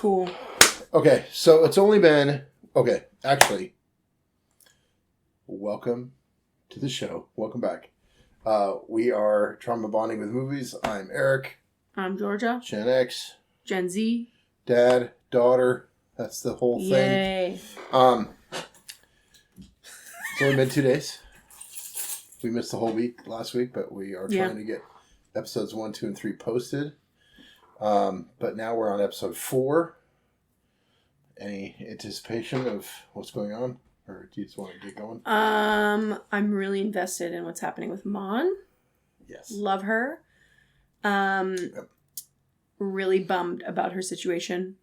Cool. Okay, so it's only been... Okay, actually, welcome to the show. Welcome back. We are Trauma Bonding with Movies. I'm Eric. I'm Georgia. GenX. Gen Z. Dad, daughter. That's the whole thing. Yay. It's only been 2 days. We missed the whole week last week, but we are trying to get episodes 1, 2, and 3 posted. But now we're on episode 4. Any anticipation of what's going on? Or do you just want to get going? I'm really invested in what's happening with Mon. Yes. Love her. Yep. Really bummed about her situation.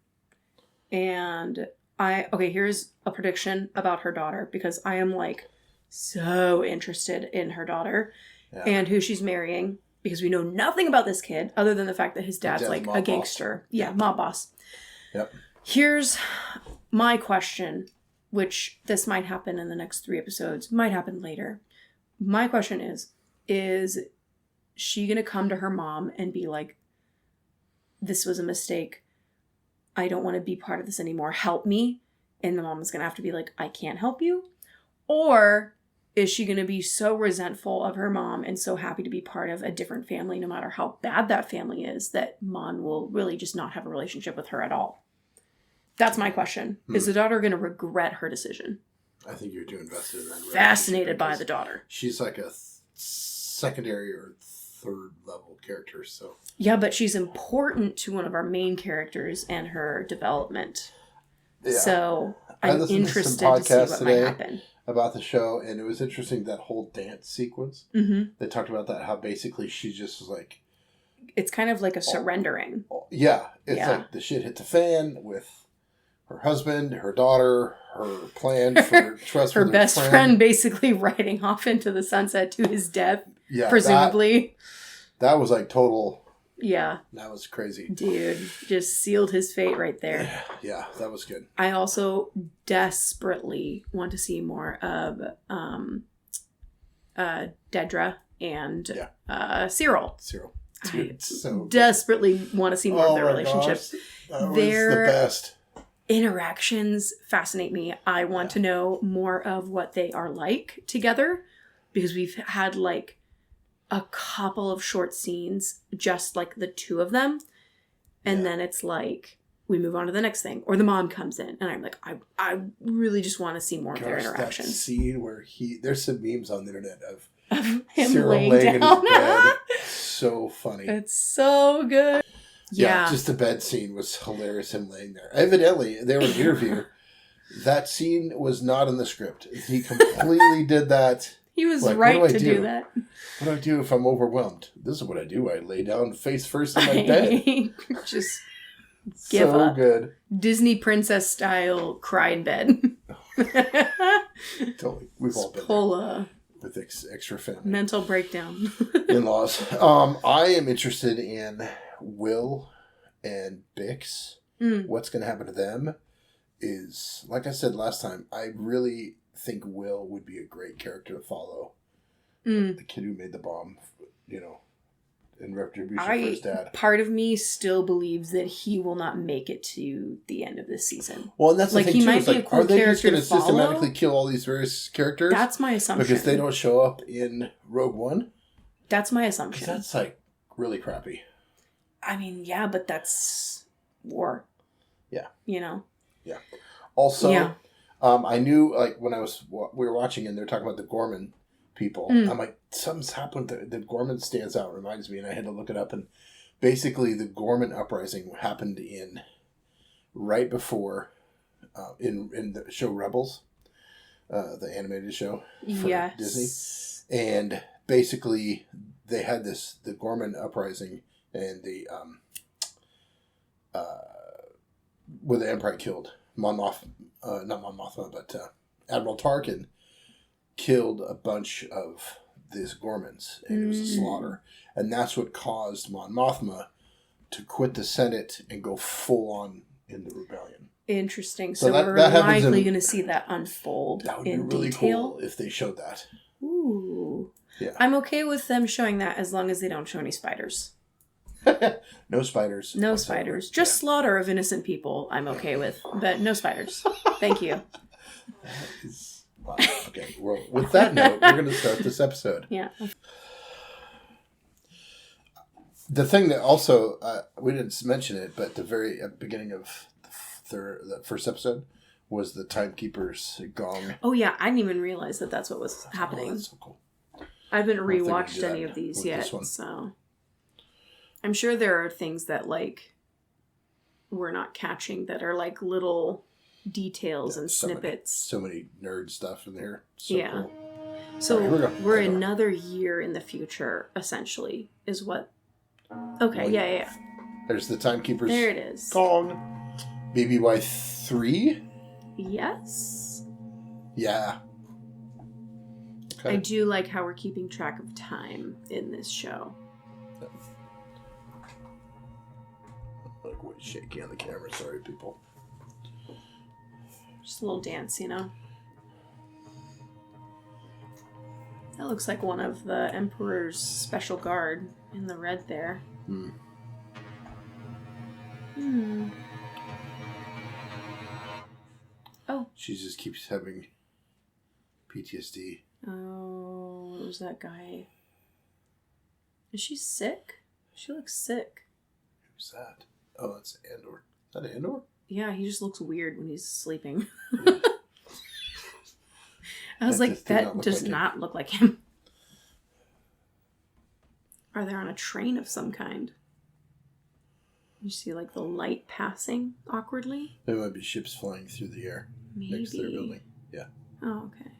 And here's a prediction about her daughter, because I am like so interested in her daughter and who she's marrying, because we know nothing about this kid other than the fact that his dad's like a gangster. Boss. Yeah, mob boss. Yep. Here's my question, which this might happen in the next 3 episodes, might happen later. My question is she going to come to her mom and be like, this was a mistake. I don't want to be part of this anymore. Help me. And the mom is going to have to be like, I can't help you. Or is she going to be so resentful of her mom and so happy to be part of a different family, no matter how bad that family is, that Mon will really just not have a relationship with her at all? That's my question. Is the daughter going to regret her decision? I think you're too invested in that. Fascinated by the daughter. She's like a secondary or third level character, so. Yeah, but she's important to one of our main characters and her development. Yeah. So I'm interested to see what might happen. About the show, and it was interesting, that whole dance sequence. Mm-hmm. They talked about that, how basically she just was like... It's kind of like a surrendering. It's like the shit hit the fan with her husband, her daughter, her plan for trust her best friend basically riding off into the sunset to his death, presumably. That was like total... Yeah. That was crazy. Dude, just sealed his fate right there. Yeah, that was good. I also desperately want to see more of Dedra and Cyril. I desperately want to see more of their relationship. Their the best. Interactions fascinate me. I want to know more of what they are like together, because we've had like a couple of short scenes, just like the two of them. And then it's like, we move on to the next thing. Or the mom comes in. And I'm like, I really just want to see more of their interactions. That scene where there's some memes on the internet of him Cyril laying in his bed. So funny. It's so good. Yeah, just the bed scene was hilarious, him laying there. Evidently, they were an interview. That scene was not in the script. He completely did that. He was like, right to do that. What do I do if I'm overwhelmed? This is what I do. I lay down face first in my bed. Just give up. So good. Disney princess style cry in bed. Totally. We've all been there. With extra family. Mental breakdown. In-laws. I am interested in Will and Bix. What's going to happen to them is, like I said last time, I really think Will would be a great character to follow. The kid who made the bomb, in retribution for his dad. Part of me still believes that he will not make it to the end of this season. Well, and that's the thing he too. Might be a cool are they just going to to systematically kill all these various characters? That's my assumption. Because they don't show up in Rogue One? That's my assumption. That's like really crappy. I mean, yeah, but that's war. Yeah. Yeah. Also, I knew, like, when we were watching and they're talking about the Ghorman people, I'm like, something's happened. The Ghorman stands out, reminds me, and I had to look it up. And basically, the Ghorman uprising happened right before in the show Rebels, the animated show for Disney. And basically, they had the Ghorman uprising, and where the Empire killed not Mon Mothma, but Admiral Tarkin killed a bunch of these Ghormans, and it was a slaughter. And that's what caused Mon Mothma to quit the Senate and go full on in the rebellion. Interesting. So we're likely going to see that unfold that would in be really detail. Cool if they showed that. Ooh. Yeah. I'm okay with them showing that as long as they don't show any spiders. No spiders. No spiders. Just slaughter of innocent people I'm okay with. But no spiders. Thank you. Wow. Okay, well, with that note, we're going to start this episode. Yeah. The thing that also, we didn't mention it, but the very beginning of the first episode was the Timekeeper's gong. Oh, yeah. I didn't even realize that that's what was happening. Oh, that's so cool. I haven't rewatched any of these yet, so I'm sure there are things that, like, we're not catching that are, like, little details and snippets. So many nerd stuff in there. So cool. So right, we're another year in the future, essentially, is what... Okay, yeah. There's the Timekeeper's... There it is. Gong. BBY 3? Yes. Yeah. Okay. I do like how we're keeping track of time in this show. Like, way shaky on the camera. Sorry, people. Just a little dance, you know? That looks like one of the Emperor's special guard in the red there. Oh. She just keeps having PTSD. Oh, what was that guy? Is she sick? She looks sick. Who's that? Oh, that's Andor. Is that Andor? Yeah, he just looks weird when he's sleeping. I was like, that does not look like him. Are they on a train of some kind? You see, like, the light passing awkwardly? There might be ships flying through the air. Maybe. Next to their building. Yeah. Oh, okay.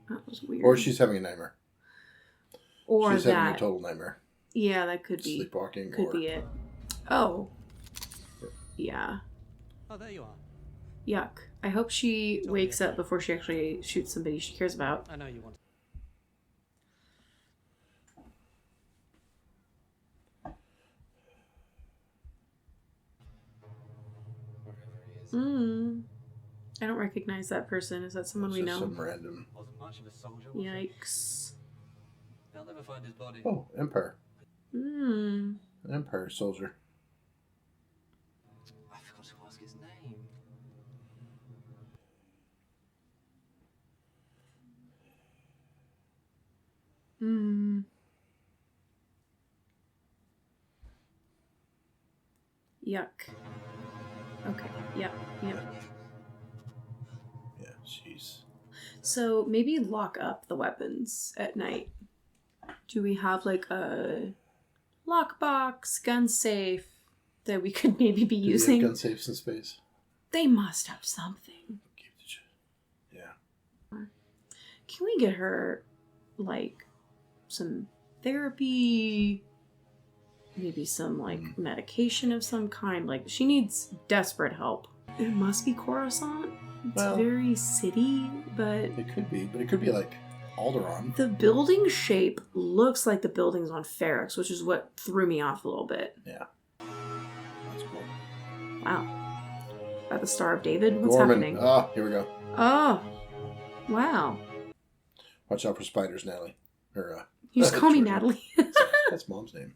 That was weird. Or she's having a nightmare. Or she's having a total nightmare. Yeah, that could be. Sleepwalking. Could be it. Oh. Yeah. Oh, there you are. Yuck. I hope she wakes up before she actually shoots somebody she cares about. I know you want. I don't recognize that person. Is that someone we know? Some random. Wasn't much of a soldier. Yikes. They'll never find his body. Oh, Empire. An Empire soldier. I forgot to ask his name. Yuck. Okay. Yep. Yeah, jeez. So maybe lock up the weapons at night. Do we have like a lockbox, gun safe that we could maybe be using? Gun safes in space. They must have something. Yeah. Can we get her like some therapy? Maybe some like medication of some kind. Like she needs desperate help. It must be Coruscant. It's very city, but it could be like Alderaan. The building shape looks like the buildings on Ferrix, which is what threw me off a little bit. Yeah. That's cool. Wow. At the Star of David? What's Ghorman. happening? Oh, here we go. Oh. Wow. Watch out for spiders, Natalie. Or, you just call me Natalie. That's Mom's name.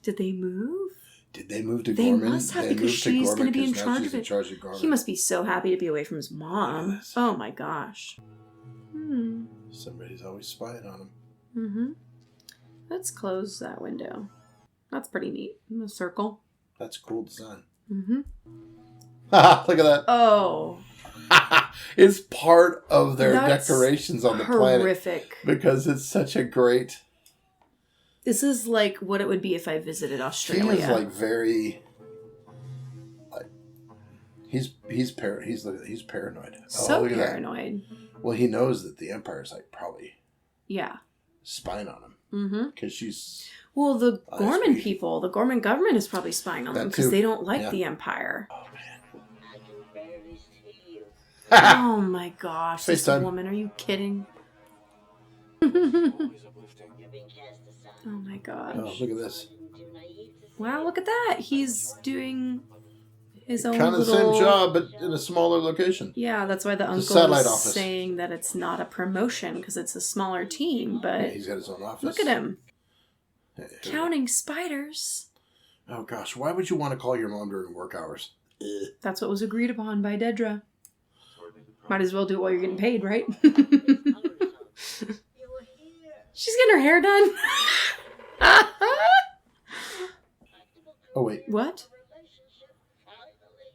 Did they move? Did they move to They Ghorman? must have, because she's going to be in charge of it. Ghorman. He must be so happy to be away from his mom. Oh my gosh. Somebody's always spying on him. Mm-hmm. Let's close that window. That's pretty neat. A circle. That's a cool design. Mm-hmm. Look at that. Oh. It's part of their decorations on the planet. Horrific. Because it's such a great... This is like what it would be if I visited Australia. He is like very... He's paranoid. So paranoid. Well, he knows that the Empire's like probably... Yeah. Spying on him. Mm-hmm. Because she's... Well, the Ghorman people, the Ghorman government is probably spying on them because they don't like the Empire. Oh, man. Oh, my gosh. Face This time. woman, are you kidding? Oh, my gosh. Oh, look at this. Wow, look at that. He's doing his own Kind of the little... same job, but in a smaller location. Yeah, that's why the uncle satellite is office. saying that it's not a promotion because it's a smaller team, but Yeah, he's got his own office. look at him. Hey, Counting spiders. Oh gosh, why would you want to call your mom during work hours? That's what was agreed upon by Dedra. Might as well do it while you're getting paid, right? She's getting her hair done. Oh wait. What?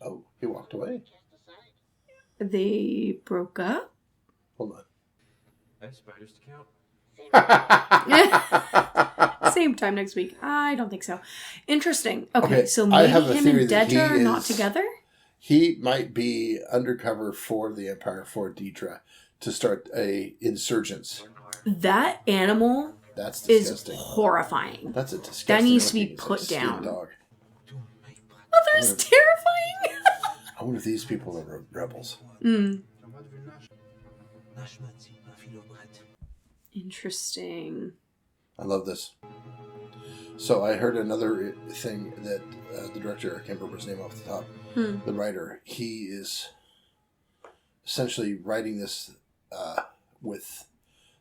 Oh, he walked away. They broke up? Hold on. Spiders to count. Same time next week. I don't think so. Interesting. Okay, Okay, so I maybe have a him theory and that he Dedra are not is- together? He might be undercover for the Empire, for Deidre, to start a insurgents. That animal That's is disgusting. horrifying. That's a disgusting. That needs to be looking- it's like put a skin down. Dog. Mother's Yeah. terrifying. I wonder if these people are rebels. Interesting. I love this. So I heard another thing that the director, I can't remember his name off the top, the writer, he is essentially writing this with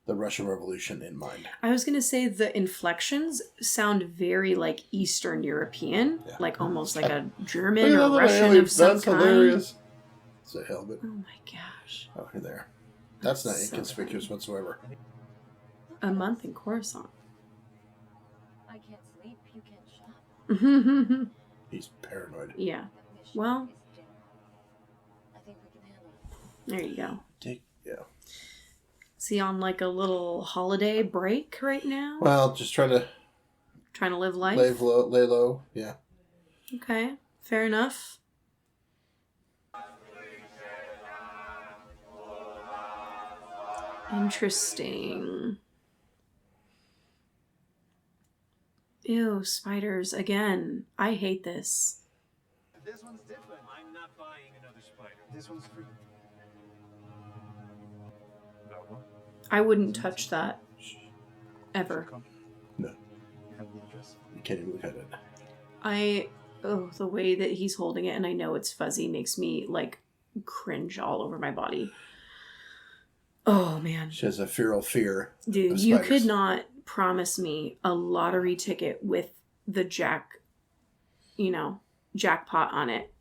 the Russian Revolution in mind. I was going to say the inflections sound very like Eastern European, Yeah. like almost like a German Look at or that Russian alien. of some That's kind. hilarious. It's a helmet. Oh my gosh. Oh, here there. That's not So inconspicuous whatsoever. A month in Coruscant. I can't sleep, you can't shop. He's paranoid. Yeah. Well, I think we can handle it. there you go. Yeah. Is he on like a little holiday break right now? Well, just trying to Trying to live life? lay low. Yeah. Okay, fair enough. Interesting. Ew, spiders again. I hate this. This one's different. I'm not buying another spider. This one's free. That one? I wouldn't touch that. Ever. No. You have the address? You can't even look at it. The way that he's holding it, and I know it's fuzzy, makes me like cringe all over my body. Oh man. She has a feral fear. Dude, of you spiders. could not promise me a lottery ticket with the jackpot on it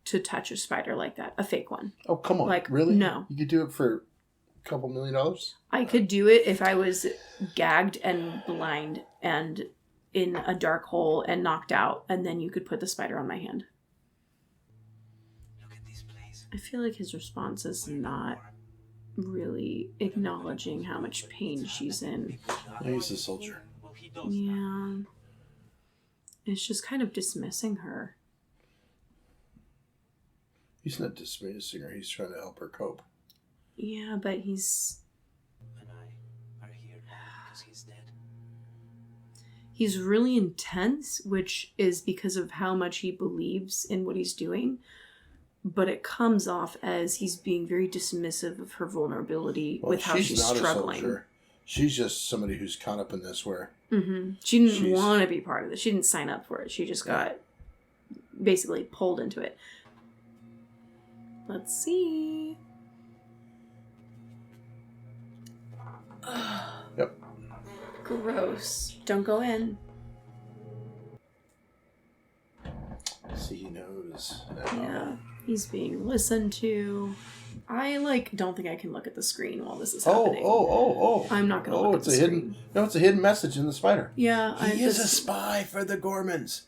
to touch a spider like that. A fake one. Oh, come on. Like, really? no. You could do it for a couple $1 million? I could do it if I was gagged and blind and in a dark hole and knocked out, and then you could put the spider on my hand. Look at this place. I feel like his response is not really acknowledging how much pain she's in. He's a soldier. Well, he does. Yeah. It's just kind of dismissing her. He's not dismissing her. He's trying to help her cope. Yeah, but he's And I are here because he's dead. really intense, which is because of how much he believes in what he's doing. But it comes off as he's being very dismissive of her vulnerability with how she's not struggling. a soldier. She's just somebody who's caught up in this where She didn't She's- want to be part of this. She didn't sign up for it. She just got basically pulled into it. Let's see. Yep. Gross. Don't go in. See, he knows. Yeah. He's being listened to. I don't think I can look at the screen while this is Oh, happening. oh. I'm not gonna look at it's the a screen. hidden. No, it's a hidden message in the spider. Yeah, He is a spy for the Ghormans.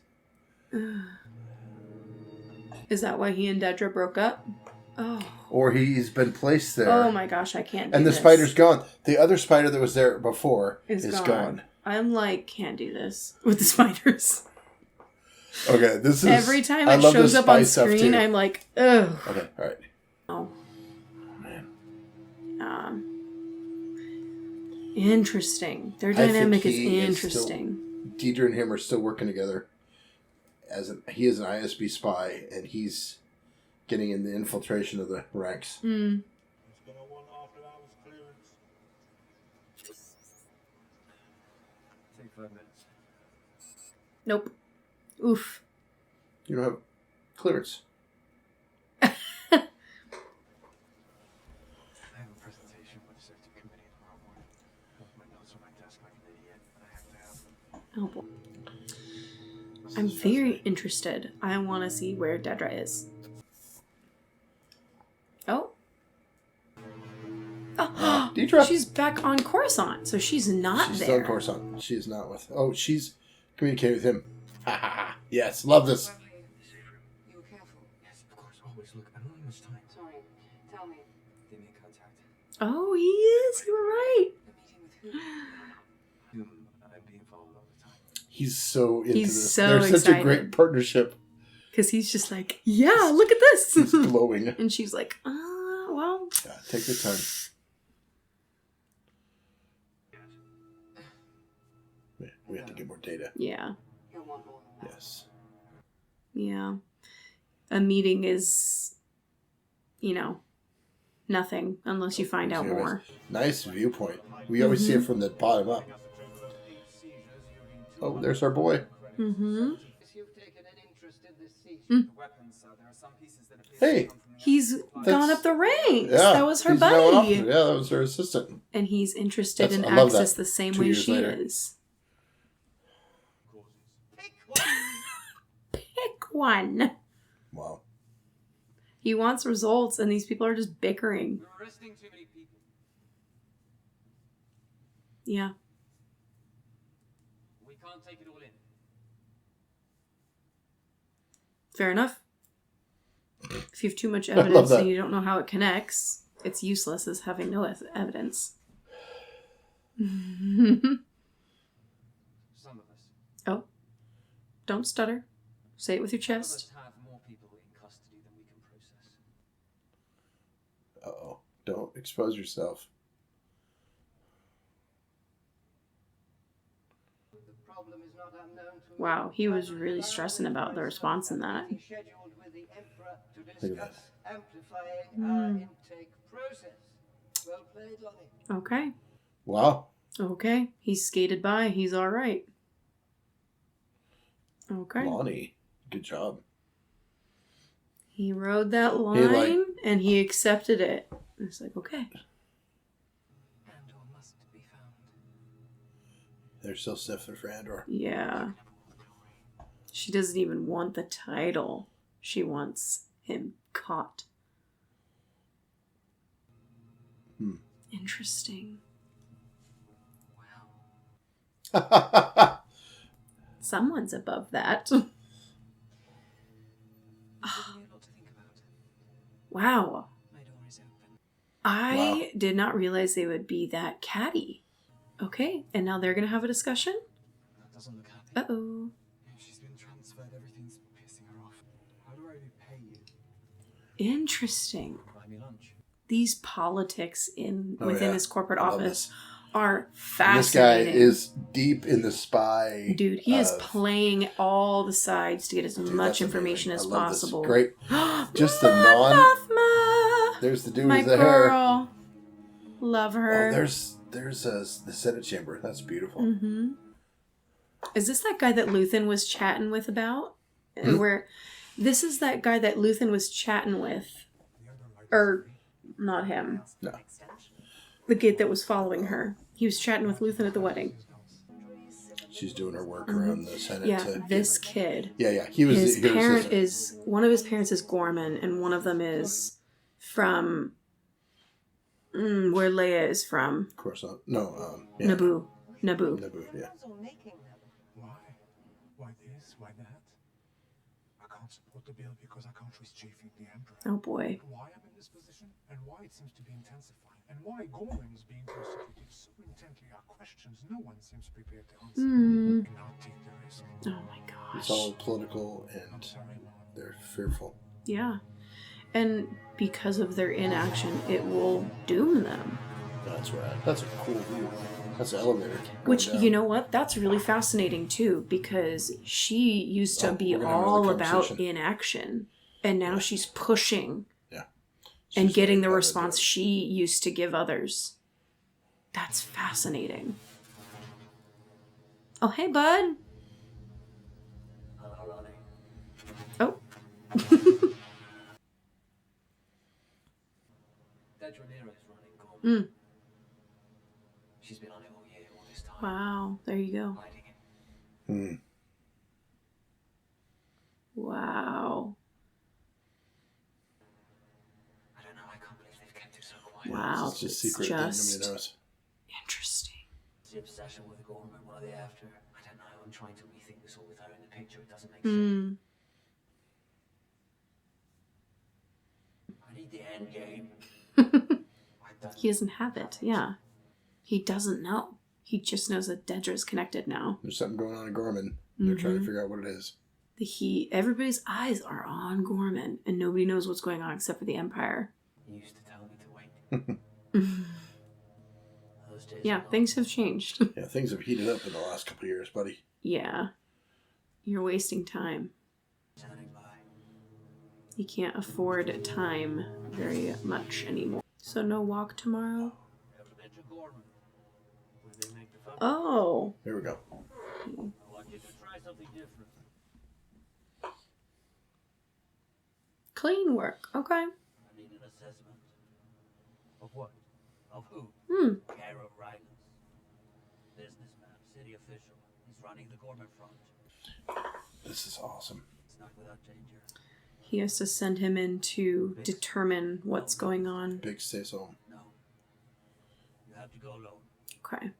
Is that why he and Dedra broke up? Oh. Or he's been placed there. Oh my gosh, I can't do And the this. spider's gone. The other spider that was there before Is is gone. gone. I'm can't do this with the spiders. Okay, this is... Every time I it love shows the up on spy stuff, screen, too. I'm like, ugh. Okay, alright. Oh. Man. Interesting. Their I think dynamic is he is interesting. Deidre and him are still working together. He is an ISB spy, and he's getting in the infiltration of the ranks. Mm. It's gonna want after-hours clearance. Take 5 minutes. Nope. Oof. You don't have clearance. Oh boy. I'm very interested. I want to see where Dedra is. Oh. Oh, Deidre. she's back on Coruscant, so she's not She's there. still on Coruscant. She's not with. Oh, she's communicating with him. Ha ha ha. Yes, love this. Where were you? The safe room. You were careful. Yes, of course, always. Look, I don't have much time. Sorry. Tell me. They make contact. Oh, he is. You were right. A meeting with who? Whom I'm being followed all the time. He's so into He's this. so They're such a excited. great partnership. Because he's just like, yeah, look at this. He's glowing. And she's like, well. Yeah, take your time. We have to get more data. Yeah. You'll want more than that. Yes. Yeah. A meeting is, nothing unless you find out more. Nice viewpoint. We always see it from the bottom up. Oh, there's our boy. Mm-hmm. You've taken an interest in this siege. Mm. The weapons, there are some pieces that appear Hey. to come from the He's outside. gone up the ranks. Yeah, That was her he's now an buddy. officer. Yeah, that was her assistant. And he's interested That's- in I love access that. the same 2 way years she later. is. Pick one. Pick one. Wow. He wants results, and these people are just bickering. You're arresting too many people. Yeah. We can't take it all in. Fair enough. If you have too much love evidence that. and you don't know how it connects, it's useless as having no evidence. Some of us. Oh. Don't stutter. Say it with your Some of us chest. have more people in custody than we can process. Uh-oh. Don't expose yourself. The problem is not unknown to me. Wow, he was really stressing about the response in that. Scheduled with the Emperor to Look at discuss amplifying our intake process. Well played, Lonnie. Okay. Wow. Okay. He's skated by. He's all right. Okay. Lonnie. Good job. He rode that He, line and he accepted it. It's like, okay. Andor must be found. They're still sniffing for Andor. Yeah. She doesn't even want the title. She wants him caught. Interesting. Someone's above that. Giving you a lot to think about. Wow. My door is open. I did not realize they would be that catty. Okay, and now they're going to have a discussion? That doesn't look happy. Uh-oh. She's been transferred. Everything's pissing her off. How do I repay you? Interesting. Buy me lunch. These politics within yeah. this corporate I love office this. are This guy fascinating. is deep in the spy. Dude, he is of- playing all the sides to get as Dude, much that's information amazing. as I love this. possible. Great. Just the non. Mothma! There's the dude My with the hair. girl. Love her. Oh, there's the Senate chamber. That's beautiful. Mm-hmm. Is this that guy that Luthen was chatting with about? And where this is that guy that Luthen was chatting with. Or not him. No. The kid that was following her. He was chatting with Luthen at the wedding. She's doing her work around the Senate. Yeah, to this kid. Yeah. He was. His he was parent his- is one of his parents is Ghorman, and one of them is from where Leia is from. Of course not. No. Yeah. Naboo. Naboo. Yeah. Why? Why this? Why that? I can't support the bill because our country's chafing the Emperor. Oh boy. Why I'm in this position, and why it seems to be intensifying, and why Ghorman is being persecuted so intently are questions no one seems prepared to answer. Hmm. And I'll take the risk. Oh my It's gosh. all political, I'm and sorry, Mom. they're fearful. Yeah. And because of their inaction, it will doom them. That's right. That's a cool view. That's an elevator. going Which, down. you know what? That's really fascinating too, because she used to Oh, be we're gonna have all another about conversation. inaction. And now she's pushing Yeah. and She's getting the like, response she used to give others. That's fascinating. Oh, hey, bud. Oh. Dedra Nero's running Ghorman. Mm. She's been on it all year, all this time. Wow. There you go. Hiding it. Wow. I don't know. I can't believe they've kept it so quiet. Wow. It's just secret that nobody knows. Interesting. The obsession with Ghorman. What are they after? I don't know. I'm trying to rethink this all with her in the picture. It doesn't make sense. I need the end game. He doesn't have it. Yeah. He doesn't know. He just knows that Dedra's connected now. There's something going on in Ghorman. They're trying to figure out what it is. Everybody's eyes are on Ghorman, and nobody knows what's going on except for the Empire. You used to tell me to wait. Those days Yeah, are things have changed. Yeah, things have heated up in the last couple of years, buddy. Yeah. You're wasting time. turning by. You can't afford time very much anymore. So no walk tomorrow? Ever been to Ghorman? Where they make the fun? Oh. Here we go. I want you to try something different. Clean work. Okay. I need an assessment. Of what? Of who? Garrett Rhinus. Businessman, city official. He's running the Ghorman front. This is awesome. It's not without danger. He has to send him in to determine what's going on. Big say so. No. You have to go alone. Okay.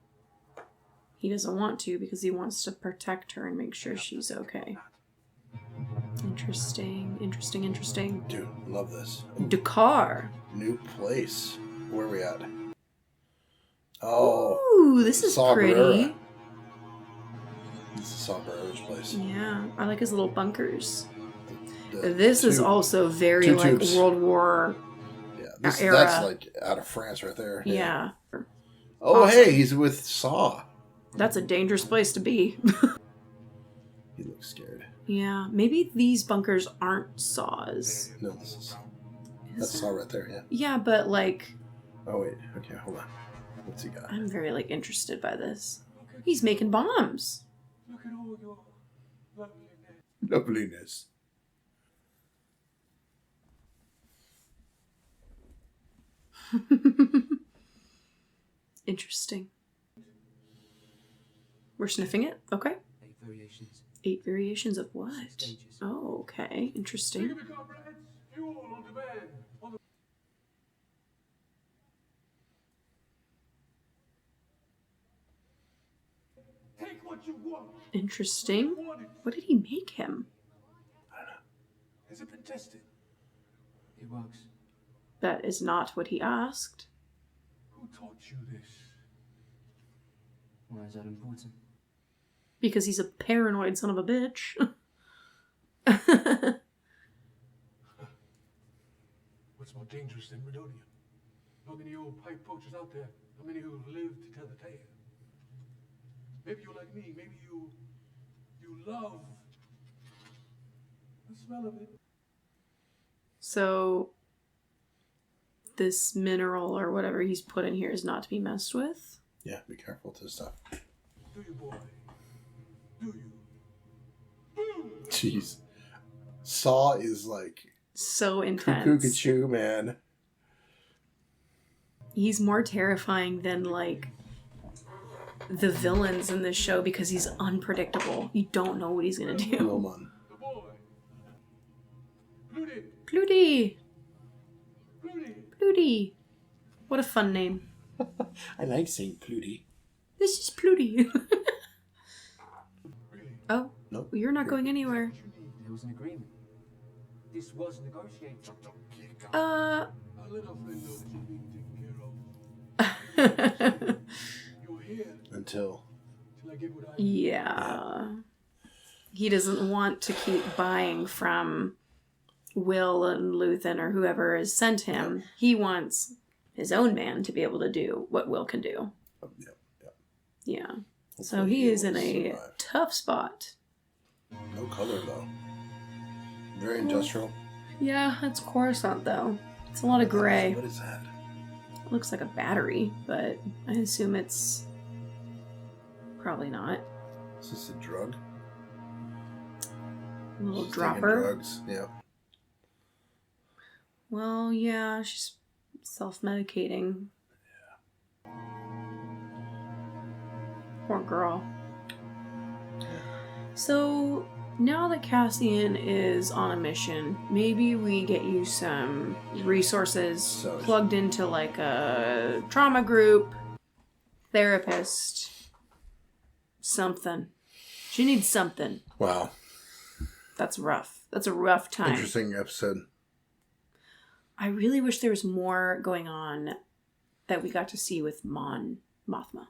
He doesn't want to because he wants to protect her and make sure she's okay. Interesting. Dude, love this. Dakar. New place. Where are we at? Oh. Ooh, this is Saw pretty. Gerrera. This is Saw Gerrera's place. Yeah, I like his little bunkers. The This is tube. also very Two like tubes. World War. Yeah, era. that's like out of France right there. Yeah. Oh, Awesome. hey, he's with Saw. That's a dangerous place to be. He looks scared. Yeah, maybe these bunkers aren't Saws. No, that's Saw right there, yeah. Yeah, but like, Oh, wait. Okay, hold on. What's he got? I'm very like interested by this. He's making bombs. Look at all your loveliness. Loveliness. Interesting. We're sniffing it. Okay. 8 variations. 8 variations of what? Stages. Oh, okay. Interesting. Take the comrades, fuel on demand. Take what you want. Interesting. You want it. What did he make him? Has it been tested? It works. That is not what he asked. Who taught you this? Why is that important? Because he's a paranoid son of a bitch. What's more dangerous than Redonium? Not many old pipe poachers out there. Not many who live to tell the tale. Maybe you're like me. Maybe you love the smell of it. So, this mineral or whatever he's put in here is not to be messed with. Yeah, be careful with this stuff. Do you, boy? Do you? Jeez. Saw is like So cuckoo intense. choo, man. He's more terrifying than like the villains in this show because he's unpredictable. You don't know what he's gonna do. Ghorman. The boy. Pluty. Pluty! Pluty. Pluty! What a fun name. I like saying Pluty. This is Pluty. Really? Oh, Nope. you're not going anywhere. What you need? There was an agreement. This was negotiated. A little friend knows you're being taken care of. You're here Until. till I get what I want. Yeah. He doesn't want to keep buying from Will and Luthen or whoever has sent him. He wants his own man to be able to do what Will can do. Yeah. So Hopefully he is in will a survive. tough spot. No color, though. Very industrial. Yeah, that's Coruscant though. It's a lot of gray. What is that? Looks like a battery, but I assume it's probably not. Is this a drug? A little She's taking dropper. drugs. Yeah. Well, yeah, she's self-medicating. Yeah. Poor girl. So now that Cassian is on a mission, maybe we get you some resources plugged into like a trauma group, therapist, something. She needs something. Wow. That's rough. That's a rough time. Interesting episode. I really wish there was more going on that we got to see with Mothma.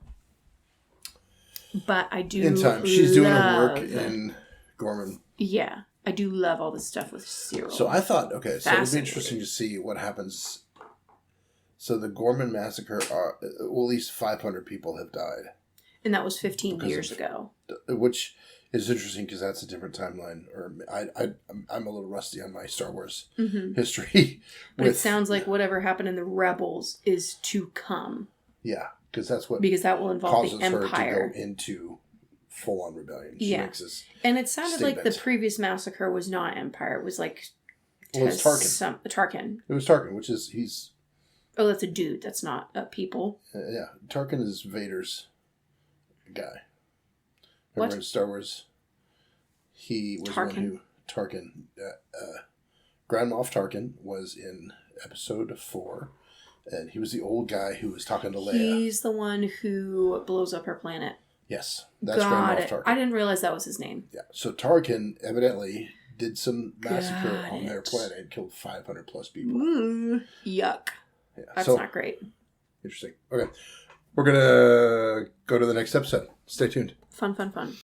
But I do in time. She's doing her work in Ghorman. Yeah. I do love all this stuff with Cyril. So I thought, okay, so it'd be interesting to see what happens. So the Ghorman massacre, at least 500 people have died. And that was 15 years ago. Which is interesting because that's a different timeline. Or I'm a little rusty on my Star Wars history. But it sounds like whatever happened in the Rebels is to come. Yeah, because that will involve the Empire. Causes her to go into full-on rebellion. She makes this and it sounded like the previous massacre was not Empire. It was like... Well, it's Tarkin. Tarkin. It was Tarkin, which is... he's. Oh, that's a dude. That's not a people. Yeah. Tarkin is Vader's guy. Remember in Star Wars? He was one who... Tarkin. Grand Moff Tarkin was in episode 4. And he was the old guy who was talking to Leia. He's the one who blows up her planet. Yes. That's Grand Moff Tarkin. I didn't realize that was his name. Yeah. So Tarkin evidently did some massacre on their planet and killed 500 plus people. Ooh, yuck. Yeah. That's not great. Interesting. Okay. We're going to go to the next episode. Stay tuned. Fun.